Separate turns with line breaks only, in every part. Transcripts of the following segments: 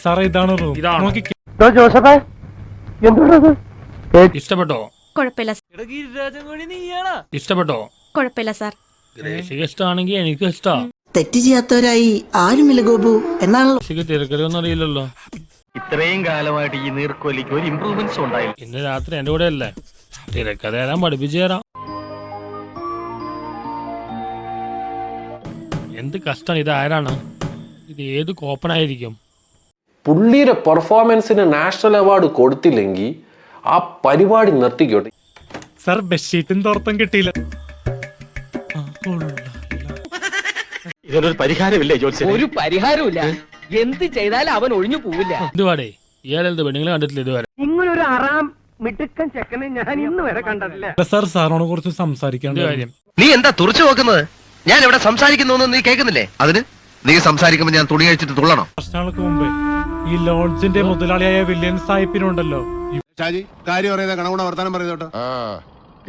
സാറേ ഇതാണ് റൂം.
ജോസഫേ എന്തുകൊണ്ടത്
ഇഷ്ടപ്പെട്ടോ?
കുഴപ്പമില്ല.
ഇഷ്ടപ്പെട്ടോ?
കുഴപ്പമില്ല സാർ.
ഗ്രേസിക്ക് ഇഷ്ടമാണെങ്കിൽ എനിക്ക് ഇഷ്ടാ.
തെറ്റ് ചെയ്യാത്തവരായി ആരുമില്ല ഗോപു എന്നാണല്ലോ.
ഗ്രേസിക്ക് തിരക്കറിയൊന്നും അറിയില്ലല്ലോ.
ഇത്രയും കാലമായിട്ട് ഈ നീർക്കോലിക്ക് ഒരു ഇമ്പ്രൂവ്മെന്റ്സ് ഉണ്ടായില്ല.
ഇന്ന് രാത്രി എന്റെ കൂടെ അല്ലേ, തിരക്കഥ തരാൻ പഠിപ്പിച്ചു തരാം. എന്ത് കഷ്ടമാണ്. ഇത് ആരാണ്? ഇത് ഏത് കോപ്പണായിരിക്കും?
പുള്ളിയുടെ പെർഫോമൻസിന് നാഷണൽ അവാർഡ് കൊടുത്തില്ലെങ്കിൽ ആ പരിപാടി നിർത്തിക്കോട്ടെ.
സാർ ബെഡ്ഷീറ്റും തോർത്തും കിട്ടിയില്ല.
ഇതിനൊരു പരിഹാരമില്ലേ ജോത്സ്യൻ?
ഒരു പരിഹാരമില്ല. എന്ത് ചെയ്താലും അവൻ ഒഴിഞ്ഞു പോവില്ല.
ഇതുപാടേ ഇയാളെന്ത് പെണ്ണുങ്ങളെ കണ്ടിട്ടില്ല ഇതുവരെ.
ഇങ്ങനൊരു അറാം മിടുക്കൻ ചെക്കനെ ഞാൻ ഇന്ന് വരെ കണ്ടിട്ടില്ല.
സാർ സാറിനോട് കുറച്ച് സംസാരിക്കാൻ
കാര്യം.
നീ എന്താ തുറച്ചു നോക്കുന്നത്? ഞാൻ ഇവിടെ സംസാരിക്കുന്നു നീ കേൾക്കുന്നില്ലേ? അതിന് നീ സംസാരിക്കുമ്പോ ഞാൻ തുണി കഴിച്ചിട്ട് തുള്ളണോ?
വർഷങ്ങൾക്ക് മുമ്പേ ഈ ലോഡ്ജിന്റെ മുതലാളിയായ വില്യൻ സാഹിബിനുണ്ടല്ലോ,
കാര്യം അറിയാതെ കണകുണ വർത്താനം പറയുന്നോട്ടോ.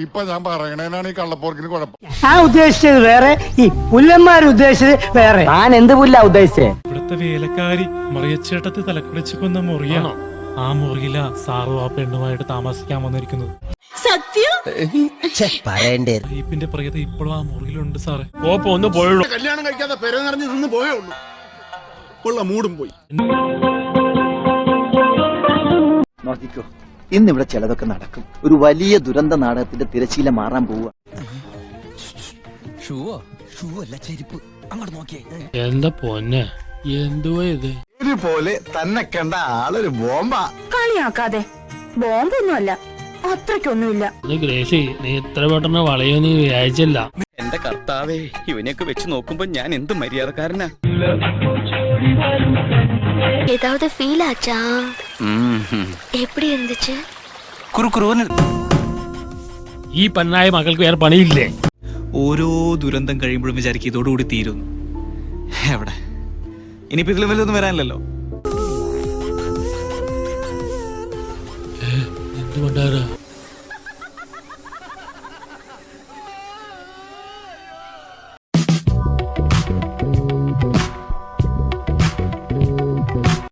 ഇപ്പൊ ഞാൻ പറയണേനാണ് ഈ കള്ളപ്പോർക്കിന് കുഴപ്പം.
ഞാൻ ഉദ്ദേശിച്ചത് വേറെ, ഈ പുല്ലന്മാർ ഉദ്ദേശിച്ചത് വേറെ. ഞാൻ എന്ത് പുല്ല ഉദ്ദേശിച്ചേ?
ഇവിടുത്തെ വേലക്കാരി മറിയച്ചേട്ടത്തിൽ തലക്കടിച്ചു കൊന്ന മുറിയാണോ? ആ മുറിയില സാറു ആ പെണ്ണുമായിട്ട് താമസിക്കാൻ വന്നിരിക്കുന്നത്. സാഹിബിന്റെ പ്രിയത ഇപ്പോഴും ആ മുറിയിലുണ്ട് സാറേ.
കോപ്പം ഒന്ന് പോയുള്ളൂ.
കല്യാണം കഴിക്കാതെ പെര നിറഞ്ഞ് നിന്ന് പോയേ ഉള്ളൂ. ഉള്ള മൂടും പോയി.
നോക്കിക്കോ, ഇന്നിവിടെ ചിലതൊക്കെ നടക്കും. ഒരു വലിയ ദുരന്ത നാടകത്തിന്റെ തിരശീല മാറാൻ പോവുക.
എന്താ പൊന്നെ, എന്തുവാ ഇത്?
ഇതുപോലെ തന്നെ കണ്ട ആളൊരു ബോംബാ.
കളിയാക്കാതെ. ബോംബൊന്നുമല്ല, അത്രയ്ക്കൊന്നുമില്ല.
ഇത് ഗ്രേസി, നീ ഇത്ര പെട്ടെന്ന് വളയോ നീ വിചാരിച്ചില്ല.
എന്റെ കർത്താവേ, ഇവനെയൊക്കെ വെച്ച് നോക്കുമ്പോ ഞാൻ എന്ത് മര്യാദക്കാരനാ.
ஏதாவது ஃபீல் ஆச்சா? எப்படி இருந்துச்சு?
കുറുക്കുറുവന്
ഈ പെണ്ണായ മകൾക്ക് വേറെ പണിയില്ലേ?
ഓരോ ദുരന്തം കഴിയുമ്പോഴും വിചാരിക്കും ഇതോടുകൂടി തീരുന്നു. എവിടെ ഇനിയിപ്പോ ഇതിലും വല്ലതൊന്നും വരാനില്ലല്ലോ.
എന്തുകൊണ്ടാ